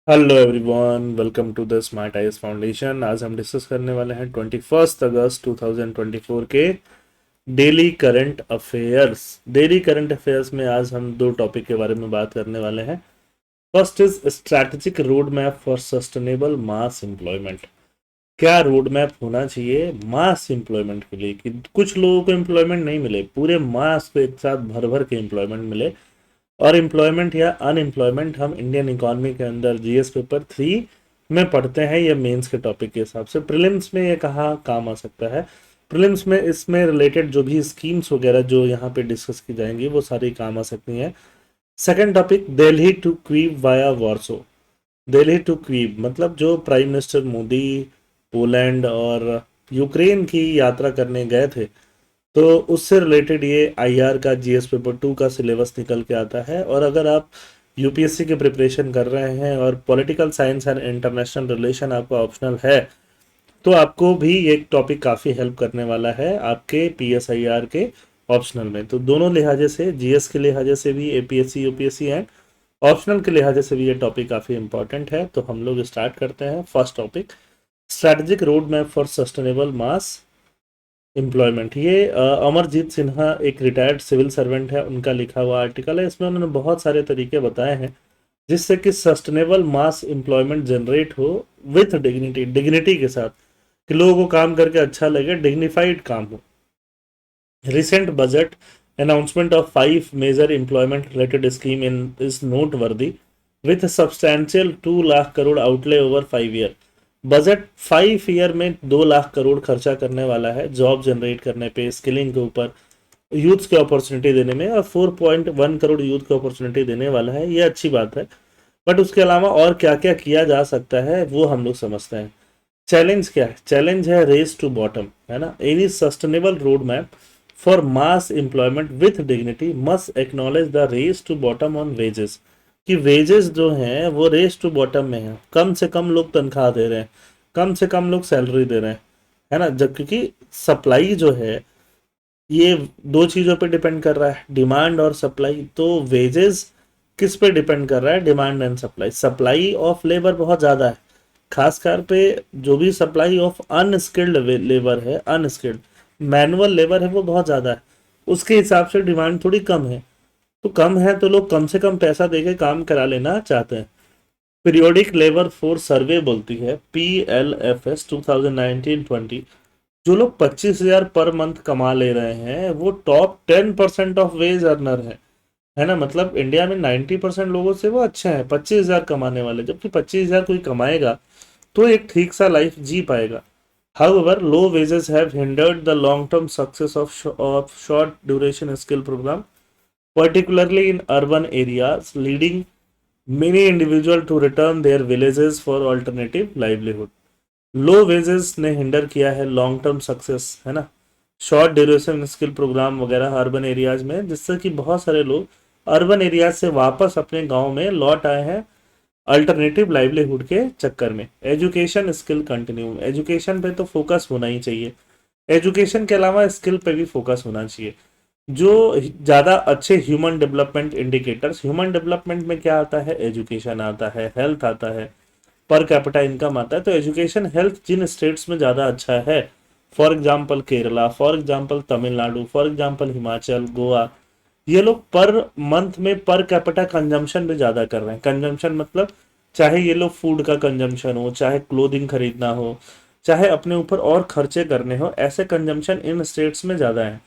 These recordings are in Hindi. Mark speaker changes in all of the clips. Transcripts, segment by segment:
Speaker 1: Hello everyone, welcome to the smart IAS foundation. आज हम डिस्कस करने वाले हैं 21 अगस्त 2024 के daily current affairs. Daily current affairs में आज हम दो टॉपिक के बारे में बात करने वाले हैं। First is strategic road map for sustainable mass employment. क्या रोड मैप होना चाहिए मास एम्प्लॉयमेंट के लिए कि कुछ लोगों को एम्प्लॉयमेंट नहीं मिले, पूरे मास को एक साथ भर भर के एम्प्लॉयमेंट मिले। और एम्प्लॉयमेंट या अनएम्प्लॉयमेंट हम इंडियन इकोनॉमी के अंदर जीएस पेपर 3 में पढ़ते हैं या मेंस के टॉपिक के हिसाब से। प्रीलिम्स में ये कहाँ काम आ सकता है? प्रीलिम्स में इसमें रिलेटेड जो भी स्कीम्स वगैरह जो यहाँ पे डिस्कस की जाएंगी वो सारी काम आ सकती हैं। Second topic, Delhi to Kyiv via Warsaw. Delhi to Kyiv मतलब जो प्राइम मिनिस्टर मोदी पोलैंड और यूक्रेन की यात्रा करने गए थे, तो उससे रिलेटेड ये आईआर का जीएस पेपर 2 का सिलेबस निकल के आता है। और अगर आप यूपीएससी की प्रिपरेशन कर रहे हैं और political science and international relation आपका ऑप्शनल है, तो आपको भी ये टॉपिक काफ़ी हेल्प करने वाला है आपके पीएसआईआर के ऑप्शनल में। तो दोनों लिहाजे से, जीएस के लिहाजे से भी, एपीएससी यूपीएससी एंड ऑप्शनल के लिहाजे से भी ये टॉपिक काफ़ी इंपॉर्टेंट है। तो हम लोग स्टार्ट करते हैं। First topic, strategic road map for sustainable mass employment. ये अमरजीत सिन्हा एक रिटायर्ड सिविल सर्वेंट है, उनका लिखा हुआ आर्टिकल है। इसमें उन्होंने बहुत सारे तरीके बताए हैं जिससे कि सस्टेनेबल मास एम्प्लॉयमेंट जनरेट हो विथ डिग्निटी, डिग्निटी के साथ, कि लोगों को काम करके अच्छा लगे, डिग्निफाइड काम हो। Recent budget announcement of 5 major employment related scheme in is noteworthy with a substantial 2 lakh crore outlay over 5 year। Budget 5 year में 2 लाख करोड़ खर्चा करने वाला है जॉब जनरेट करने पे, स्किलिंग के ऊपर, यूथ को अपॉर्चुनिटी देने में, और 4.1 करोड़ यूथ को अपॉर्चुनिटी देने वाला है। ये अच्छी बात है, बट उसके अलावा और क्या क्या किया जा सकता है वो हम लोग समझते हैं। चैलेंज क्या है? चैलेंज है रेस टू बॉटम, है ना। Any sustainable road map for mass employment with dignity must acknowledge the race to bottom on wages. कि वेजेस जो हैं वो रेस टू बॉटम में है, कम से कम लोग तनख्वाह दे रहे हैं, कम से कम लोग सैलरी दे रहे हैं, है ना। जब क्योंकि सप्लाई जो है ये दो चीज़ों पे डिपेंड कर रहा है, डिमांड और सप्लाई। तो वेजेस किस पे डिपेंड कर रहा है? Demand and supply. Supply of labour बहुत ज़्यादा है, खासकर पे जो भी सप्लाई ऑफ अनस्किल्ड लेबर है, अनस्किल्ड मैनुअल लेबर है, वो बहुत ज़्यादा है। उसके हिसाब से डिमांड थोड़ी कम है। तो कम है तो लोग कम से कम पैसा देके काम करा लेना चाहते हैं। पीरियोडिक लेबर फोर्स सर्वे बोलती है, PLFS 2019-20, जो लोग 25,000 पर मंथ कमा ले रहे हैं वो टॉप 10% ऑफ वेज अर्नर है ना। मतलब इंडिया में 90% लोगों से वो अच्छे हैं 25,000 कमाने वाले। जबकि 25,000 कोई कमाएगा तो एक ठीक सा लाइफ जी पाएगा। However, low wages have hindered the long-term success of short duration skill program, particularly in urban areas, leading many individuals to return their villages for alternative livelihood। Low wages ने हिंडर किया है लॉन्ग टर्म सक्सेस, है ना, शॉर्ट ड्यूरेशन स्किल प्रोग्राम वगैरह अर्बन एरियाज में, जिससे कि बहुत सारे लोग अर्बन एरियाज से वापस अपने गांव में लौट आए हैं अल्टरनेटिव लाइवलीहुड के चक्कर में। एजुकेशन स्किल कंटिन्यू, एजुकेशन पे तो फोकस होना ही चाहिए। एजुकेशन के अलावा स्किल पे भी फोकस होना चाहिए। जो ज़्यादा अच्छे human development indicators, human development में क्या आता है? एजुकेशन आता है, हेल्थ आता है, पर कैपिटा इनकम आता है। तो एजुकेशन हेल्थ जिन स्टेट्स में ज़्यादा अच्छा है, for example Kerala, for example Tamil Nadu, for example Himachal, Goa, ये लोग पर मंथ में पर कैपिटा कंजम्पशन भी ज़्यादा कर रहे हैं। कंजम्पशन मतलब चाहे ये लोग फूड का कंजम्पशन हो, चाहे क्लोथिंग खरीदना हो, चाहे अपने ऊपर और खर्चे करने हो, ऐसे कंजम्पशन इन स्टेट्स में ज़्यादा है।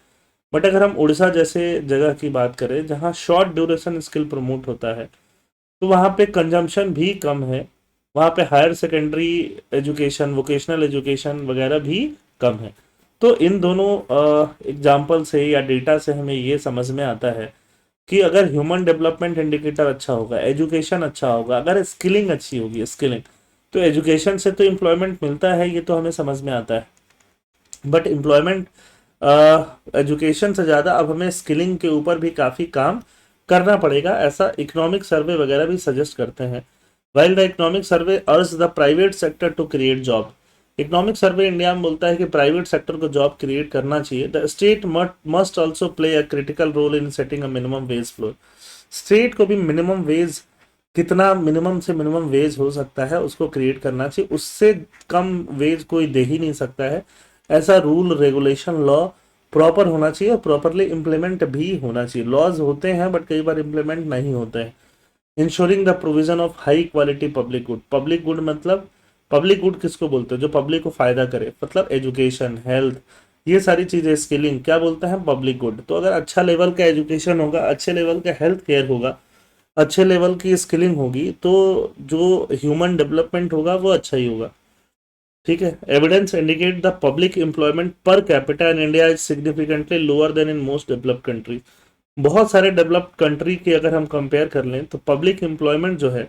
Speaker 1: बट अगर हम उड़ीसा जैसे जगह की बात करें जहाँ शॉर्ट ड्यूरेशन स्किल प्रमोट होता है, तो वहाँ पे कंजम्पशन भी कम है, वहाँ पे higher secondary education, vocational education वगैरह भी कम है। तो इन दोनों एग्जाम्पल से या डेटा से हमें ये समझ में आता है कि अगर ह्यूमन डेवलपमेंट इंडिकेटर अच्छा होगा, एजुकेशन अच्छा होगा, अगर स्किलिंग अच्छी होगी, स्किलिंग, तो एजुकेशन से तो एम्प्लॉयमेंट मिलता है, ये तो हमें समझ में आता है। बट एम्प्लॉयमेंट एजुकेशन से ज़्यादा अब हमें स्किलिंग के ऊपर भी काफ़ी काम करना पड़ेगा, ऐसा इकोनॉमिक सर्वे वगैरह भी सजेस्ट करते हैं। While the economic survey urge the private sector to create job. Economic survey India में बोलता है कि प्राइवेट सेक्टर को जॉब क्रिएट करना चाहिए। The state must also play a critical role in setting a minimum wage floor. State को भी मिनिमम वेज कितना मिनिमम से मिनिमम वेज हो सकता है उसको क्रिएट करना चाहिए, उससे कम वेज कोई दे ही नहीं सकता है। ऐसा रूल रेगुलेशन लॉ प्रॉपर होना चाहिए और प्रॉपरली इम्प्लीमेंट भी होना चाहिए। लॉज होते हैं बट कई बार इम्प्लीमेंट नहीं होते हैं। Ensuring the provision of high quality public good. Public good मतलब, पब्लिक गुड किसको बोलते हैं? जो पब्लिक को फायदा करे, मतलब एजुकेशन, हेल्थ, ये सारी चीजें, स्किलिंग, क्या बोलते हैं? Public good. तो अगर अच्छा लेवल का एजुकेशन होगा, अच्छे लेवल का हेल्थ केयर होगा, अच्छे लेवल की स्किलिंग होगी, तो जो ह्यूमन डेवलपमेंट होगा वो अच्छा ही होगा। ठीक है। Evidence indicate the public employment per capita in India is significantly lower then in most developed countries. बहुत सारे डेवलप्ड कंट्री के अगर हम कंपेयर कर लें तो पब्लिक एम्प्लॉयमेंट जो है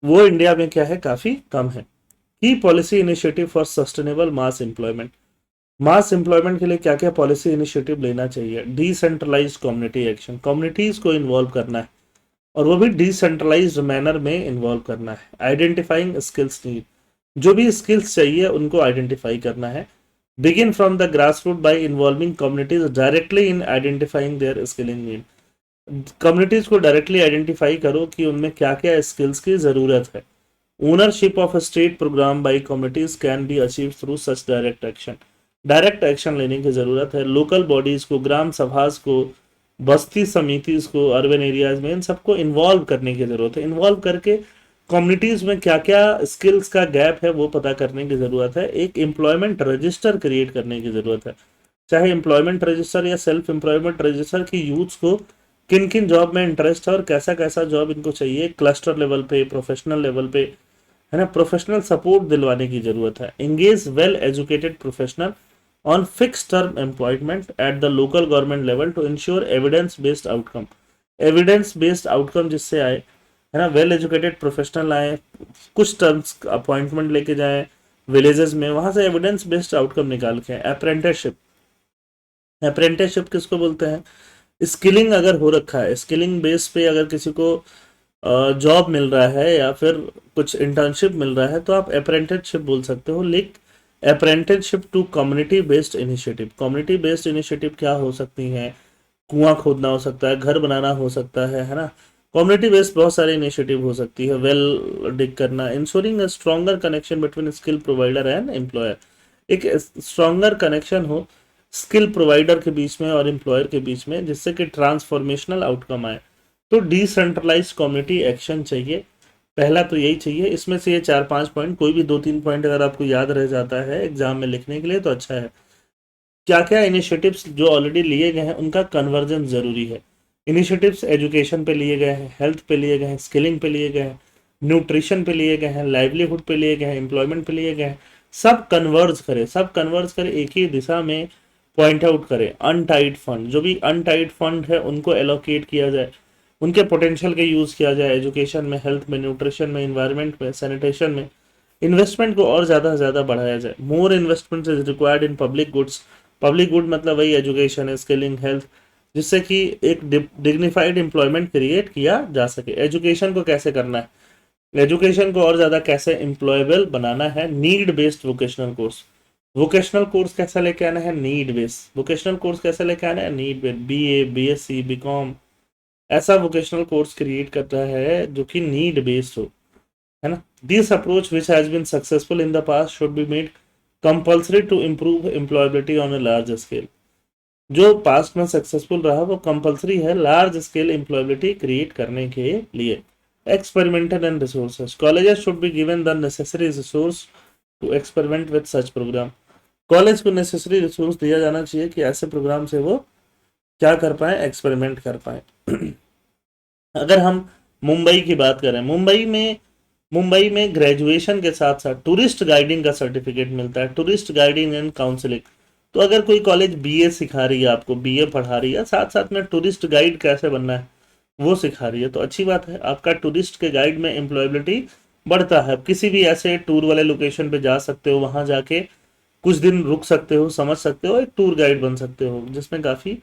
Speaker 1: वो इंडिया में क्या है, काफी कम है। की policy initiative for sustainable mass employment. Mass employment के लिए क्या क्या पॉलिसी इनिशिएटिव लेना चाहिए? डिसेंट्रलाइज्ड कम्युनिटी एक्शन, कम्युनिटीज को इन्वॉल्व करना है और वो भी डिसेंट्रलाइज्ड मैनर में इन्वॉल्व करना है। आइडेंटिफाइंग स्किल्स नीड, जो भी स्किल्स चाहिए उनको आइडेंटिफाई करना है। Begin from the grass root by involving communities directly in identifying their skilling need. Communities को डायरेक्टली आइडेंटिफाई करो कि उनमें क्या क्या स्किल्स की जरूरत है। Ownership of a state program by communities can be achieve through such direct action. Direct action लेने की जरूरत है। लोकल बॉडीज को, ग्राम सभास को, बस्ती समितिस को, अर्बन एरियाज में, इन सबको इन्वॉल्व करने की जरूरत है। इन्वॉल्व करके कम्युनिटीज में क्या क्या स्किल्स का गैप है वो पता करने की जरूरत है। एक एम्प्लॉयमेंट रजिस्टर क्रिएट करने की जरूरत है, चाहे एम्प्लॉयमेंट रजिस्टर या सेल्फ एम्प्लॉयमेंट रजिस्टर, की यूथ्स को किन किन जॉब में इंटरेस्ट है और कैसा कैसा जॉब इनको चाहिए, क्लस्टर लेवल पे, प्रोफेशनल लेवल पे, है ना, प्रोफेशनल सपोर्ट दिलवाने की जरूरत है। Engage well educated professional on fix term employment at the local government level to ensure evidence based outcome. Evidence based outcome जिससे आए, है ना, वेल एजुकेटेड प्रोफेशनल आए, कुछ टर्म्स अपॉइंटमेंट लेके जाए विलेजेस में, वहां से एविडेंस बेस्ड आउटकम निकाल के। अप्रेंटिसशिप, अप्रेंटिसशिप किसको बोलते हैं? स्किलिंग अगर हो रखा है, स्किलिंग बेस पे अगर किसी को जॉब मिल रहा है या फिर कुछ इंटर्नशिप मिल रहा है तो आप अप्रेंटिसशिप बोल सकते हो। लिख apprenticeship to community based initiative. Community based initiative क्या हो सकती हैं? कुआं खोदना हो सकता है, घर बनाना हो सकता है ना। कम्युनिटी बेस्ड बहुत सारे इनिशिएटिव हो सकती है। वेल डिग करना। Ensuring a stronger connection between skill provider and employer. एक स्ट्रॉन्गर कनेक्शन हो स्किल प्रोवाइडर के बीच में और एम्प्लॉयर के बीच में, जिससे कि ट्रांसफॉर्मेशनल आउटकम आए। तो डिसेंट्रलाइज कम्युनिटी एक्शन चाहिए, पहला तो यही चाहिए। इसमें से ये 4-5 पॉइंट, कोई भी 2-3 पॉइंट अगर आपको याद रह जाता है एग्जाम में लिखने के लिए तो अच्छा है। क्या क्या इनिशिएटिव्स जो ऑलरेडी लिए गए हैं उनका कन्वर्जन जरूरी है। इनिशिएटिव्स एजुकेशन पे लिए गए हैं, हेल्थ पे लिए गए हैं, स्किलिंग पे लिए गए हैं, न्यूट्रिशन पे लिए गए हैं, लाइवलीहुड पे लिए गए हैं, एम्प्लॉयमेंट पे लिए गए हैं। सब कन्वर्ज करे, सब कन्वर्ज करे, एक ही दिशा में पॉइंट आउट करे। अनटाइड फंड, जो भी अनटाइड फंड है उनको एलोकेट किया जाए, उनके पोटेंशियल के यूज किया जाए। एजुकेशन में, हेल्थ में, न्यूट्रिशन में, इन्वायरमेंट में, सैनिटेशन में इन्वेस्टमेंट को और ज़्यादा से ज़्यादा बढ़ाया जाए। More investment is required in public goods. Public good मतलब वही एजुकेशन है, स्किलिंग, हेल्थ, जिससे कि एक डिग्निफाइड एम्प्लॉयमेंट क्रिएट किया जा सके। एजुकेशन को कैसे करना है, एजुकेशन को और ज़्यादा कैसे एम्प्लॉयबल बनाना है? Need based vocational course. Vocational course कैसा लेके आना है? Need based. वोकेशनल कोर्स कैसे लेके आना है? Need based. BA, BSc, BCom, ऐसा वोकेशनल कोर्स क्रिएट करता है जो कि नीड बेस्ड हो, है ना। This approach which has been successful in the past should be made compulsory to improve employability on a large scale. जो पास्ट में सक्सेसफुल रहा वो कंपल्सरी है लार्ज स्केल एम्प्लॉयबिलिटी क्रिएट करने के लिए। Experimental and resources, colleges should be given the necessary resource to experiment with such program. College को नेसेसरी रिसोर्स दिया जाना चाहिए कि ऐसे प्रोग्राम से वो क्या कर पाए, एक्सपेरिमेंट कर पाए। अगर हम मुंबई की बात करें, मुंबई में ग्रेजुएशन के साथ साथ टूरिस्ट गाइडिंग का सर्टिफिकेट मिलता है, टूरिस्ट गाइडिंग एंड काउंसलिंग। तो अगर कोई कॉलेज BA सिखा रही है, आपको BA पढ़ा रही है, साथ साथ में टूरिस्ट गाइड कैसे बनना है वो सिखा रही है, तो अच्छी बात है। आपका टूरिस्ट के गाइड में एम्प्लॉयबिलिटी बढ़ता है। किसी भी ऐसे टूर वाले लोकेशन पे जा सकते हो, वहां जाके कुछ दिन रुक सकते हो, समझ सकते हो, एक टूर गाइड बन सकते हो, जिसमें काफी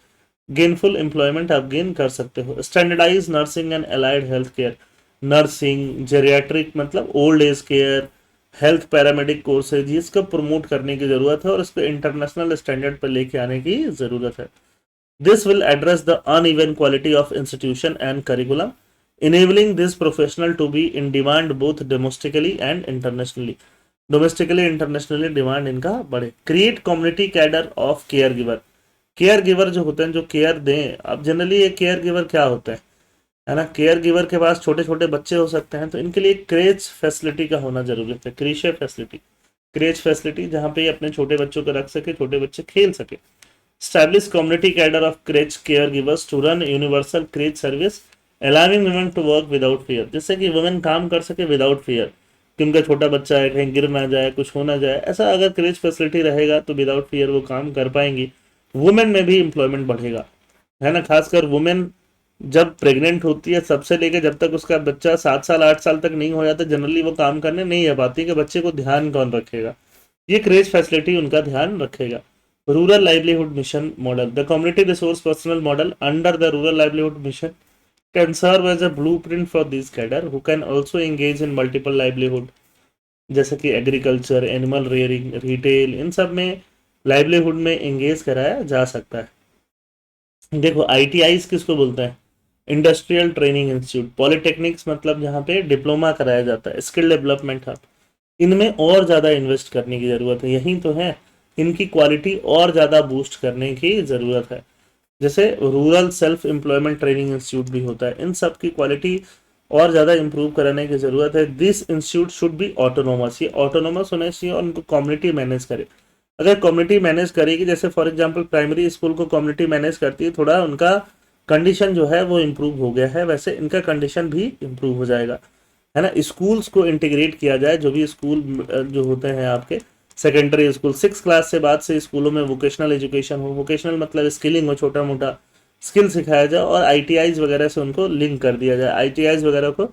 Speaker 1: गेनफुल एम्प्लॉयमेंट आप गेन कर सकते हो। Standardize nursing and allied health care. Nursing, geriatric मतलब old age care, health paramedic courses, इसको प्रमोट करने की जरूरत है और इसको इंटरनेशनल स्टैंडर्ड पर लेके आने की जरूरत है। This will address the uneven quality of institution and curriculum. enabling this professional to be in demand both domestically and internationally. Domestically internationally demand इनका बढ़े. Create community cadre of care giver. Care giver जो होते हैं, जो केयर दें, अब जनरली ये केयर गिवर क्या होता है ना, केयर गिवर के पास छोटे छोटे बच्चे हो सकते हैं, तो इनके लिए क्रेच फैसिलिटी का होना जरूरी है. क्रीशे फैसिलिटी, क्रेच फैसिलिटी, जहाँ पे अपने छोटे बच्चों को रख सके, छोटे बच्चे खेल सके. Establish community cadre of crèche caregivers to run universal crèche service, allowing women to work without fear. जिससे कि वुमेन काम कर सके विदाउट फियर कि उनका छोटा बच्चा है, कहीं गिर ना जाए, कुछ हो ना जाए. ऐसा अगर क्रेच फैसिलिटी रहेगा तो विदाउट फियर वो काम कर पाएंगी. वुमेन में भी एम्प्लॉयमेंट बढ़ेगा, है ना. खासकर वुमेन जब प्रेग्नेंट होती है, सबसे लेके जब तक उसका बच्चा 7 साल 8 साल तक नहीं हो जाता, जनरली वो काम करने नहीं आ पाती कि बच्चे को ध्यान कौन रखेगा. ये क्रेच फैसिलिटी उनका ध्यान रखेगा. Rural Livelihood Mission model. The community resource personnel model under the Rural Livelihood Mission can serve as a blueprint for these cadre who can also engage in multiple livelihood, जैसे कि एग्रीकल्चर, एनिमल रेयरिंग, रिटेल, इन सब में लाइवलीहुड में एंगेज कराया जा सकता है. देखो आईटीआईज किसको बोलते हैं? Industrial training institute. पॉलिटेक्निक्स मतलब जहाँ पे डिप्लोमा कराया जाता है, स्किल डेवलपमेंट हब. इनमें और ज़्यादा इन्वेस्ट करने की ज़रूरत है. यही तो है, इनकी क्वालिटी और ज़्यादा बूस्ट करने की ज़रूरत है. जैसे rural self employment training institute भी होता है, इन सब की क्वालिटी और ज़्यादा इंप्रूव कराने की ज़रूरत है. This institute should be autonomous. ये ऑटोनोमस होना चाहिए और उनको कम्युनिटी मैनेज करे. अगर कम्युनिटी मैनेज करेगी, जैसे फॉर एग्जांपल प्राइमरी स्कूल को कम्युनिटी मैनेज करती है, थोड़ा उनका कंडीशन जो है वो इम्प्रूव हो गया है, वैसे इनका कंडीशन भी इम्प्रूव हो जाएगा, है ना. स्कूल्स को इंटीग्रेट किया जाए, जो भी स्कूल जो होते हैं आपके सेकेंडरी स्कूल, 6 क्लास से बाद से स्कूलों में वोकेशनल एजुकेशन हो. वोकेशनल मतलब स्किलिंग हो, छोटा मोटा स्किल सिखाया जाए और आईटीआईज वगैरह से उनको लिंक कर दिया जाए. आईटीआईज वगैरह को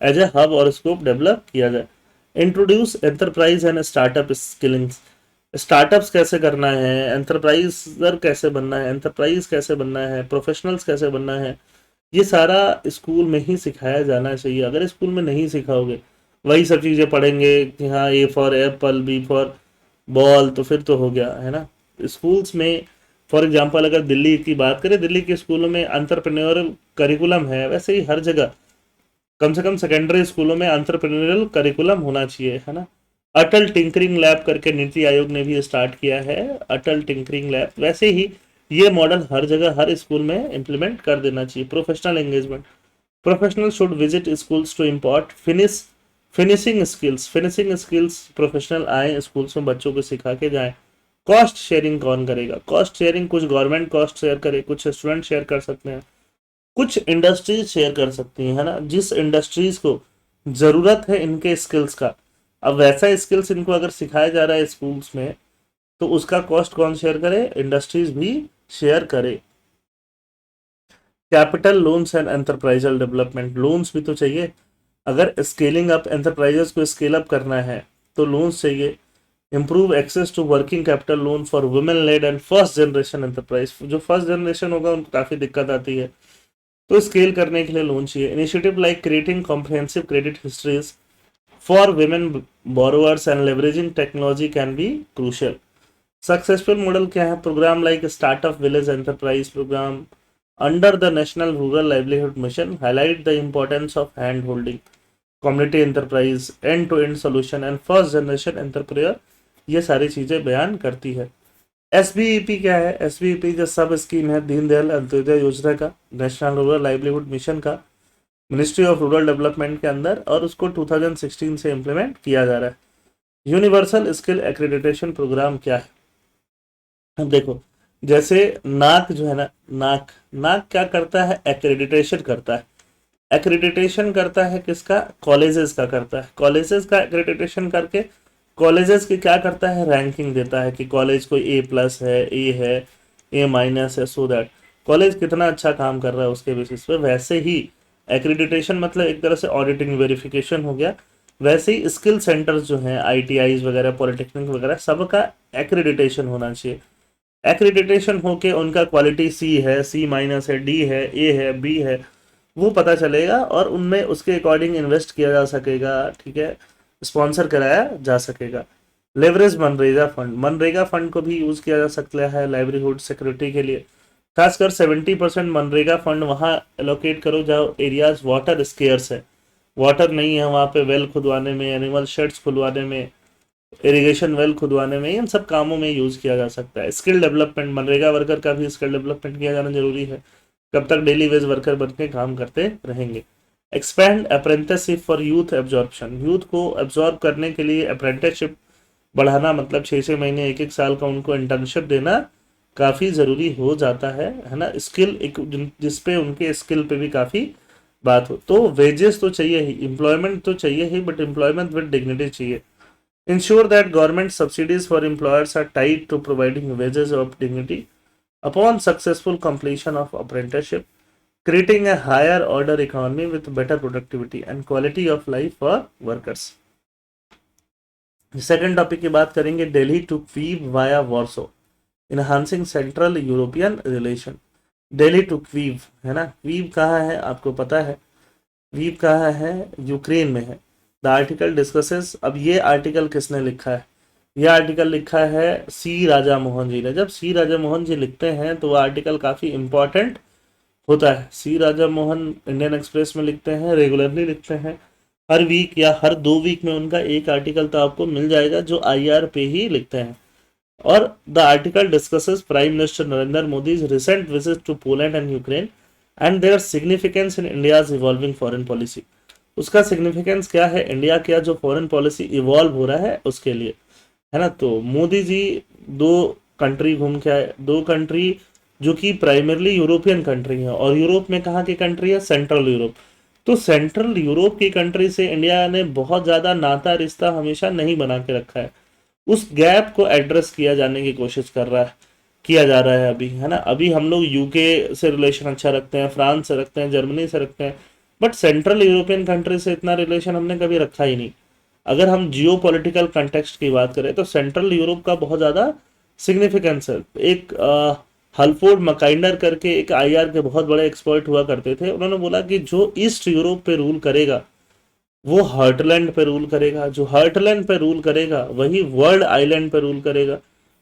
Speaker 1: एज ए हब और स्कोप डेवलप किया जाए. Introduce enterprise and startup skillings. Startups कैसे करना है, एंटरप्राइजर कैसे बनना है, एंटरप्राइज कैसे बनना है, प्रोफेशनल्स कैसे बनना है, ये सारा स्कूल में ही सिखाया जाना चाहिए. अगर स्कूल में नहीं सिखाओगे, वही सब चीज़ें पढ़ेंगे कि हाँ A for apple, B for ball, तो फिर तो हो गया, है ना. स्कूल्स में फॉर एग्जांपल अगर दिल्ली की बात करें, दिल्ली के स्कूलों में एंटरप्रेन्योरल करिकुलम है, वैसे ही हर जगह कम से कम सेकेंडरी स्कूलों में एंटरप्रेन्योरल करिकुलम होना चाहिए, है ना. अटल टिंकरिंग लैब करके नीति आयोग ने भी स्टार्ट किया है, अटल टिंकरिंग लैब. वैसे ही ये मॉडल हर जगह हर स्कूल में इम्प्लीमेंट कर देना चाहिए. Professional engagement. Professional should visit schools to import finishing skills. Finishing skills professional आए स्कूल्स में, बच्चों को सिखा के जाएं. कॉस्ट शेयरिंग कौन करेगा? कॉस्ट शेयरिंग कुछ गवर्नमेंट कॉस्ट शेयर करे, कुछ स्टूडेंट शेयर कर सकते हैं, कुछ इंडस्ट्रीज शेयर कर सकती हैं, है ना. जिस इंडस्ट्रीज को ज़रूरत है इनके स्किल्स का, अब वैसा स्किल्स इनको अगर सिखाया जा रहा है स्कूल्स में, तो उसका कॉस्ट कौन शेयर करे? इंडस्ट्रीज भी शेयर करे. Capital loans and enterprisal development. Loans भी तो चाहिए. अगर स्केलिंग अप एंटरप्राइजेस को स्केल अप करना है तो लोन्स चाहिए. Improve access to working capital loan for women led and first generation enterprise. जो फर्स्ट जनरेशन होगा उनको काफ़ी दिक्कत आती है, तो स्केल करने के लिए लोन चाहिए. Initiative like creating comprehensive credit histories for women borrowers and leveraging technology can be crucial. Successful model क्या है? Program like startup village enterprise program under the national rural livelihood mission highlight the importance of hand holding, community enterprise, end to end solution and first generation entrepreneur. ये सारी चीज़ें बयान करती है. SBEP क्या है? SBEP जो सब स्कीम है दीनदयाल अंत्योदय योजना का, नेशनल रूरल लाइवलीहुड मिशन का, मिनिस्ट्री ऑफ रूरल डेवलपमेंट के अंदर, और उसको 2016 से इम्प्लीमेंट किया जा रहा है. यूनिवर्सल स्किल एक्रेडिटेशन प्रोग्राम क्या है? अब देखो, जैसे नाक जो है ना, नाक नाक क्या करता है? एक्रेडिटेशन करता है. एक्रेडिटेशन करता है किसका? कॉलेजेस का करता है. कॉलेजेस का एक्रेडिटेशन करके कॉलेजेस की क्या करता है? रैंकिंग देता है कि कॉलेज कोई A+ है, A है, A- है, सो दैट कॉलेज कितना अच्छा काम कर रहा है उसके बेसिस पे. वैसे ही एक्रेडिटेशन मतलब एक तरह से ऑडिटिंग वेरिफिकेशन हो गया. वैसे ही स्किल सेंटर्स जो हैं, ITIs वगैरह, पॉलिटेक्निक वगैरह, सबका एक्रेडिटेशन होना चाहिए. एक्रेडिटेशन होके उनका क्वालिटी C है, C- है, D है, A है, B है, वो पता चलेगा और उनमें उसके अकॉर्डिंग इन्वेस्ट किया जा सकेगा, ठीक है, स्पॉन्सर कराया जा सकेगा. Leverage MNREGA fund. MNREGA fund को भी यूज़ किया जा सकता है लाइवलीहुड सिक्योरिटी के लिए. खासकर 70% मनरेगा फंड वहाँ एलोकेट करो जहाँ एरियाज वाटर स्केयर्स है, वाटर नहीं है वहाँ पे, वेल खुदवाने में, एनिमल शेड्स खुलवाने में, इरिगेशन वेल खुदवाने में, इन सब कामों में यूज किया जा सकता है। स्किल डेवलपमेंट, मनरेगा वर्कर का भी स्किल डेवलपमेंट किया जाना जरूरी है, कब तक डेली वेज वर्कर बन के काम करते रहेंगे। Expand apprenticeship for youth absorption, youth को एब्जॉर्ब करने के लिए अप्रेंटिसशिप बढ़ाना, मतलब 6 6 महीने 1 1 साल का उनको इंटर्नशिप देना काफ़ी ज़रूरी हो जाता है ना। स्किल एक जिसपे उनके स्किल पे भी काफ़ी बात हो। तो वेजेस तो चाहिए ही, एम्प्लॉयमेंट तो चाहिए ही, बट एम्प्लॉयमेंट विद डिग्निटी चाहिए। Ensure that government subsidies for employers are tied to providing wages of dignity upon successful completion of apprenticeship, creating a higher order economy with better productivity and quality of life for workers। Second topic की बात करेंगे, Delhi to Kyiv via Warsaw, enhancing central European relation. Delhi to Kyiv है ना, क्वीव कहाँ है आपको पता है, क्वीव कहाँ है, यूक्रेन में है। द आर्टिकल डिस्कसेस, अब ये आर्टिकल किसने लिखा है, ये आर्टिकल लिखा है सी राजा मोहन जी ने। जब सी राजा मोहन जी लिखते हैं तो वो आर्टिकल काफ़ी इंपॉर्टेंट होता है। सी राजा मोहन इंडियन एक्सप्रेस में लिखते हैं, रेगुलरली लिखते हैं, हर वीक या हर 2 वीक में उनका एक आर्टिकल तो आपको मिल जाएगा जो आईआर पे ही लिखते हैं। और the article discusses prime minister Narendra Modi's recent visit to Poland and Ukraine and their significance in India's evolving foreign policy. उसका सिग्निफिकेंस क्या है, इंडिया का जो फॉरेन पॉलिसी इवॉल्व हो रहा है उसके लिए, है ना। तो मोदी जी 2 कंट्री घूम के आए, 2 कंट्री जो कि प्राइमरली यूरोपियन कंट्री है, और यूरोप में कहाँ की कंट्री है, सेंट्रल यूरोप। तो सेंट्रल यूरोप की कंट्री से इंडिया ने बहुत ज़्यादा नाता रिश्ता हमेशा नहीं बना के रखा है। उस गैप को एड्रेस किया जाने की कोशिश किया जा रहा है अभी, है ना। अभी हम लोग यूके से रिलेशन अच्छा रखते हैं, फ्रांस से रखते हैं, जर्मनी से रखते हैं, बट सेंट्रल यूरोपियन कंट्री से इतना रिलेशन हमने कभी रखा ही नहीं। अगर हम जियो पॉलिटिकल कंटेक्स्ट की बात करें तो सेंट्रल यूरोप का बहुत ज़्यादा सिग्निफिकेंस है। एक हल्फोर्ड मकाइंडर करके एक आईआर के बहुत बड़े एक्सपर्ट हुआ करते थे, उन्होंने बोला कि जो ईस्ट यूरोप पे रूल करेगा वो हार्टलैंड पे रूल करेगा, जो हार्टलैंड पे रूल करेगा वही वर्ल्ड आइलैंड पे रूल करेगा,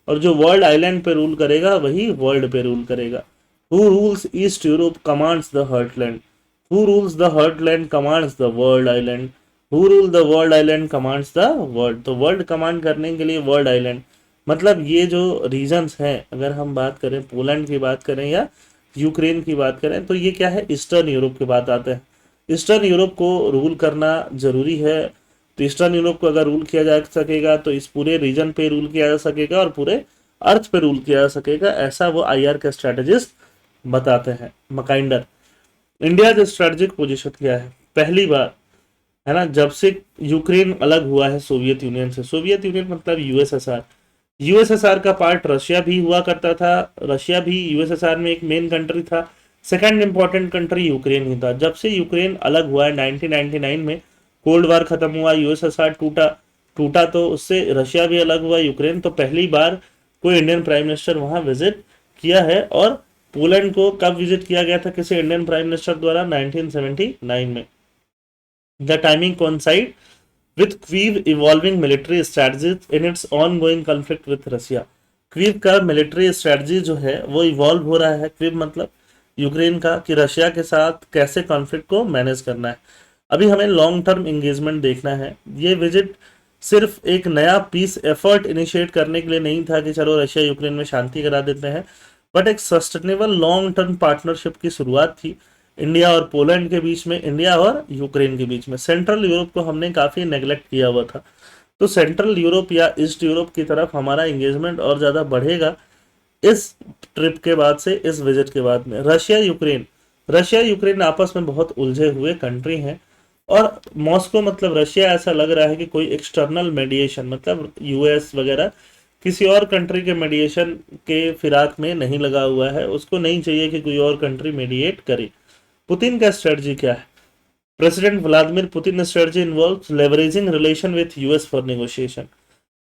Speaker 1: और जो वर्ल्ड आइलैंड पे रूल करेगा वही वर्ल्ड पे रूल करेगा। Who rules east Europe commands the heartland, who rules the heartland commands the world island, who rule the world island commands the world. तो वर्ल्ड कमांड करने के लिए वर्ल्ड आइलैंड, मतलब ये जो रीजन्स हैं, अगर हम बात करें पोलैंड की बात करें या यूक्रेन की बात करें, तो ये क्या है, ईस्टर्न यूरोप की बात आते हैं। ईस्टर्न यूरोप को रूल करना जरूरी है। तो ईस्टर्न यूरोप को अगर रूल किया जा सकेगा तो इस पूरे रीजन पे रूल किया जा सकेगा और पूरे अर्थ पे रूल किया जा सकेगा, ऐसा वो आईआर के स्ट्रेटेजिस्ट बताते हैं मकाइंडर। इंडिया जो स्ट्रेटेजिक पोजीशन क्या है, पहली बार है ना जब से यूक्रेन अलग हुआ है सोवियत यूनियन से, सोवियत यूनियन मतलब यूएसएसआर, यूएसएसआर का पार्ट रशिया भी हुआ करता था, रशिया भी यूएसएसआर में एक मेन कंट्री था। सेकंड इंपॉर्टेंट कंट्री यूक्रेन ही था। जब से यूक्रेन अलग हुआ है 1999 में, कोल्ड वार खत्म हुआ, यूएसएसआर टूटा टूटा तो उससे रशिया भी अलग हुआ, यूक्रेन। तो पहली बार कोई इंडियन प्राइम मिनिस्टर वहां विजिट किया है। और पोलैंड को कब विजिट किया गया था किसी इंडियन प्राइम मिनिस्टर द्वारा, 1979 में। The timing coincide with Kyiv evolving military strategies in its ongoing conflict with Russia। क्वीव का मिलिट्री स्ट्रेटजी जो है वो इवॉल्व हो रहा है, क्वीव मतलब यूक्रेन का, कि रशिया के साथ कैसे कॉन्फ्लिक्ट को मैनेज करना है। अभी हमें लॉन्ग टर्म एंगेजमेंट देखना है। ये विजिट सिर्फ एक नया पीस एफर्ट इनिशिएट करने के लिए नहीं था कि चलो रशिया यूक्रेन में शांति करा देते हैं, बट एक सस्टेनेबल लॉन्ग टर्म पार्टनरशिप की शुरुआत थी इंडिया और पोलैंड के बीच में, इंडिया और यूक्रेन के बीच में। सेंट्रल यूरोप को हमने काफ़ी नेग्लेक्ट किया हुआ था, तो सेंट्रल यूरोप या ईस्ट यूरोप की तरफ हमारा एंगेजमेंट और ज़्यादा बढ़ेगा इस ट्रिप के बाद से, इस विजिट के बाद में। रशिया यूक्रेन आपस में बहुत उलझे हुए कंट्री हैं, और मॉस्को मतलब रशिया ऐसा लग रहा है कि कोई एक्सटर्नल मेडिएशन, मतलब यूएस वगैरह किसी और कंट्री के मेडिएशन के फिराक में नहीं लगा हुआ है, उसको नहीं चाहिए कि कोई और कंट्री मेडिएट करे। पुतिन का स्ट्रेटजी क्या है, president Vladimir Putin strategy involves leveraging relation with US for negotiation,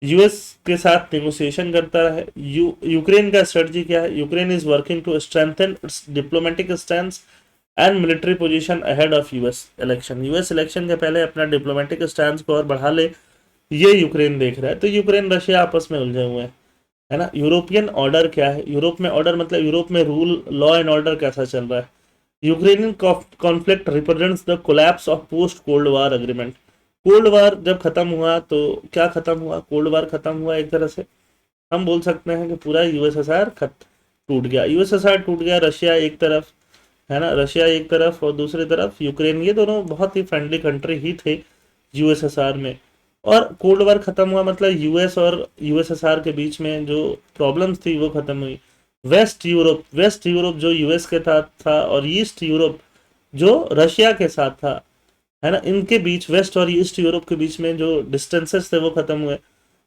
Speaker 1: US के साथ नेगोशिएशन करता है। यूक्रेन का स्ट्रेटजी क्या है, Ukraine is working to strengthen its diplomatic stand and military position ahead of US election. US election के पहले अपना डिप्लोमेटिक स्टैंड को और बढ़ा ले, ये यूक्रेन देख रहा है। तो यूक्रेन रशिया आपस में उलझे हुए हैं, है ना। यूरोपियन ऑर्डर क्या है, यूरोप में ऑर्डर मतलब यूरोप में रूल, लॉ एंड ऑर्डर कैसा चल रहा है। Ukrainian conflict represents the collapse of post cold war agreement. Cold war जब खत्म हुआ तो क्या खत्म हुआ, कोल्ड वार खत्म हुआ, एक तरह से हम बोल सकते हैं कि पूरा यूएसएसआर टूट गया। यूएसएसआर टूट गया, रशिया एक तरफ, है ना, रशिया एक तरफ और दूसरी तरफ यूक्रेन, ये दोनों बहुत ही फ्रेंडली कंट्री ही थे यूएसएसआर में। और कोल्ड वार खत्म हुआ मतलब यूएस और यूएसएसआर के बीच में जो प्रॉब्लम्स थी वो खत्म हुई। वेस्ट यूरोप जो यूएस के साथ था और ईस्ट यूरोप जो रशिया के साथ था, है ना, इनके बीच, वेस्ट और ईस्ट यूरोप के बीच में जो डिस्टेंसेस थे वो खत्म हुए।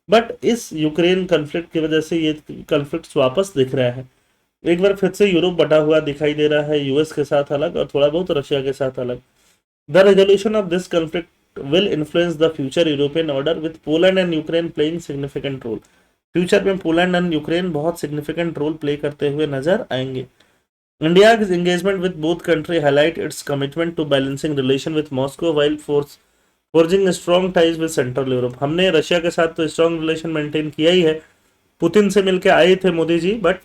Speaker 1: बट इस यूक्रेन कन्फ्लिक्ट की वजह से ये कन्फ्लिक्ट वापस दिख रहा है। एक बार फिर से यूरोप बटा हुआ दिखाई दे रहा है, यूएस के साथ अलग और थोड़ा बहुत रशिया के साथ अलग। The resolution of this conflict will influence the future European order with Poland and Ukraine playing significant role. Future में पोलैंड एंड यूक्रेन बहुत सिग्निफिकेंट रोल प्ले करते हुए नजर आएंगे। India's engagement with both countries highlight its commitment to balancing relation with Moscow while forging strong ties with Central Europe। हमने रशिया के साथ तो स्ट्रॉन्ग रिलेशन मेंटेन किया ही है, पुतिन से मिलके आए थे मोदी जी, बट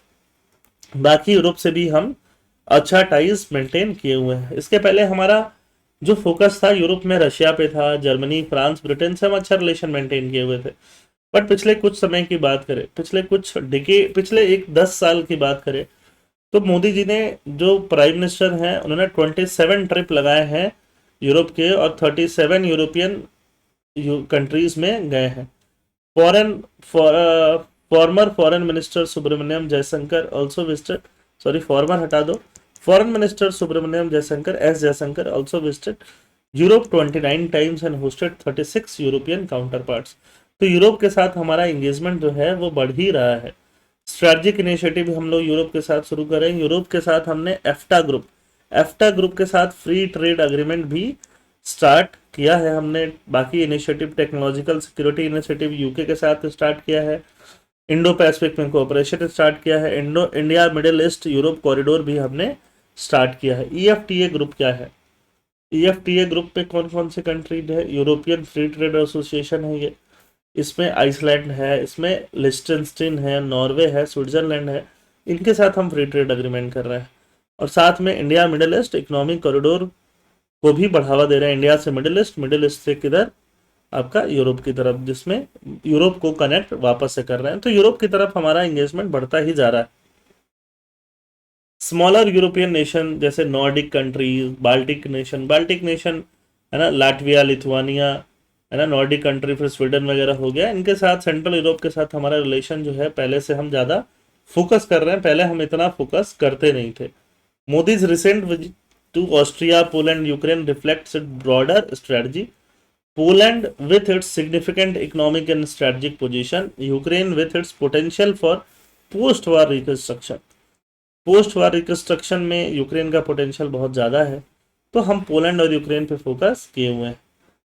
Speaker 1: बाकी यूरोप से भी हम अच्छा टाइज मेंटेन किए हुए हैं। इसके पहले हमारा जो फोकस था यूरोप में रशिया पे था, जर्मनी, फ्रांस, ब्रिटेन से हम अच्छा रिलेशन मेंटेन किए हुए थे। बट पिछले कुछ समय की बात करें, पिछले एक 10 साल की बात करें तो मोदी जी ने, जो प्राइम मिनिस्टर हैं, उन्होंने 27 ट्रिप लगाए हैं यूरोप के और 37 यूरोपियन कंट्रीज में गए हैं। Foreign former foreign minister Subrahmanyam Jaishankar also visited, sorry former हटा दो, foreign minister Subrahmanyam Jaishankar S Jaishankar also visited Europe 29 times and hosted 36 European counterparts. तो यूरोप के साथ हमारा एंगेजमेंट जो है वो बढ़ ही रहा है। स्ट्रैटेजिक इनिशिएटिव हम लोग यूरोप के साथ शुरू करें। यूरोप के साथ हमने एफ्टा ग्रुप के साथ फ्री ट्रेड अग्रीमेंट भी स्टार्ट किया है हमने। बाकी initiative, technological security initiative UK के साथ स्टार्ट किया है। इंडो पैसिफिक में कोऑपरेशन स्टार्ट किया है। Indo India middle east Europe corridor भी हमने स्टार्ट किया है। ईएफटीए ग्रुप क्या है, ईएफटीए ग्रुप पे कौन कौन से कंट्री है, यूरोपियन फ्री ट्रेड एसोसिएशन है ये, इसमें आइसलैंड है, इसमें लिस्टनस्टीन है, नॉर्वे है, स्विट्जरलैंड है, इनके साथ हम फ्री ट्रेड अग्रीमेंट कर रहे हैं। और साथ में India middle east economic corridor को भी बढ़ावा दे रहे हैं। इंडिया से मिडिल ईस्ट से किधर, आपका यूरोप की तरफ, जिसमें यूरोप को कनेक्ट वापस से कर रहे हैं। तो यूरोप की तरफ हमारा एंगेजमेंट बढ़ता ही जा रहा है। स्मॉलर यूरोपियन नेशन जैसे नॉर्डिक कंट्रीज, बाल्टिक नेशन है ना, लाटविया, लिथुआनिया, है ना, नॉर्डिक कंट्री, फिर स्वीडन वगैरह हो गया, इनके साथ, सेंट्रल यूरोप के साथ हमारा रिलेशन जो है पहले से हम ज़्यादा फोकस कर रहे हैं। पहले हम इतना फोकस करते नहीं थे। Modi's recent visit to Austria, Poland, Ukraine reflects it broader strategy. Poland with its significant economic and strategic position, Ukraine with its potential for post-war reconstruction। Post war reconstruction में यूक्रेन का पोटेंशियल बहुत ज़्यादा है, तो हम पोलैंड और यूक्रेन पे फोकस किए हुए हैं।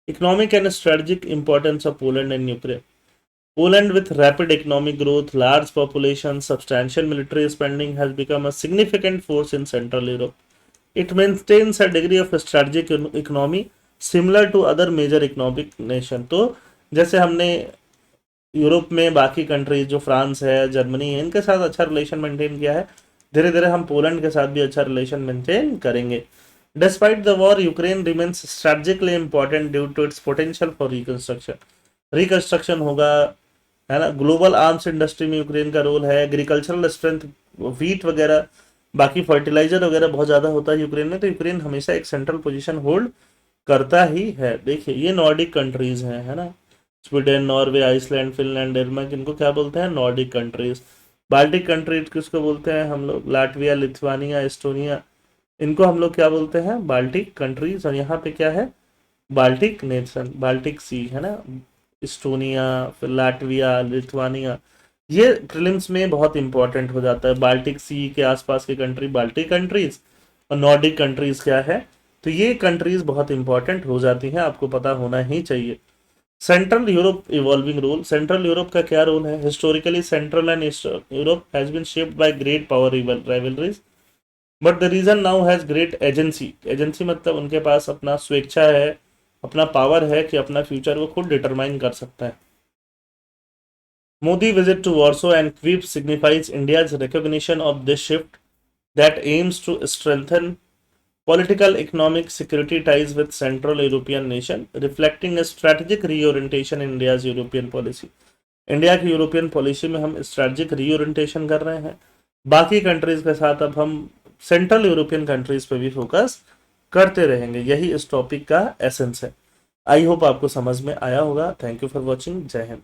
Speaker 1: Economic and strategic importance of Poland and Ukraine. Poland with rapid economic growth, large population, substantial military spending has become a significant force in Central Europe. It maintains a degree of strategic economy similar to other major economic nation। तो जैसे हमने यूरोप में बाकी कंट्रीज जो फ्रांस है, जर्मनी है, इनके साथ अच्छा रिलेशन मेंटेन किया है, धीरे धीरे हम पोलैंड के साथ भी अच्छा रिलेशन मेंटेन करेंगे। Despite the war, Ukraine remains strategically important due to its potential for reconstruction होगा, है ना। ग्लोबल आर्म्स इंडस्ट्री में यूक्रेन का रोल है। एग्रीकल्चरल स्ट्रेंथ, वीट वगैरह, बाकी फर्टिलाइजर वगैरह बहुत ज़्यादा होता है यूक्रेन में, तो यूक्रेन हमेशा एक सेंट्रल पोजीशन होल्ड करता ही है। देखिए ये नॉर्डिक कंट्रीज हैं, है ना, Sweden, Norway, Iceland, Finland, Denmark, इनको क्या बोलते हैं, नॉर्डिक कंट्रीज। बाल्टिक कंट्रीज किसको बोलते हैं हम लोग, लाटविया, लिथुआनिया, एस्टोनिया, इनको हम लोग क्या बोलते हैं, बाल्टिक कंट्रीज। और यहाँ पे क्या है, बाल्टिक नेशन, बाल्टिक सी, है ना, इस्टोनिया, फिर लाटविया, लिथुआनिया, ये प्रीलिम्स में बहुत इंपॉर्टेंट हो जाता है। बाल्टिक सी के आसपास के कंट्री बाल्टिक कंट्रीज, और नॉर्डिक कंट्रीज क्या है, तो ये कंट्रीज बहुत इंपॉर्टेंट हो जाती हैं, आपको पता होना ही चाहिए। Central Europe evolving role, central Europe का क्या रोल है। Historically central and eastern Europe has been shaped by great power rivalries, but the region now has great agency. Agency मतलब उनके पास अपना स्वेच्छा है, अपना पावर है कि अपना फ्यूचर वो खुद डिटरमाइन कर सकता है। Modi visit to Warsaw and Kyiv signifies India's recognition of this shift that aims to strengthen political, economic, security ties with Central European nation, reflecting a strategic reorientation in India's European policy. India की यूरोपियन पॉलिसी में हम स्ट्रेटजिक रीओरिएंटेशन कर रहे हैं। बाकी कंट्रीज के साथ अब हम सेंट्रल यूरोपियन कंट्रीज पे भी फोकस करते रहेंगे। यही इस टॉपिक का एसेंस है। आई होप आपको समझ में आया होगा। Thank you for watching. जय हिंद।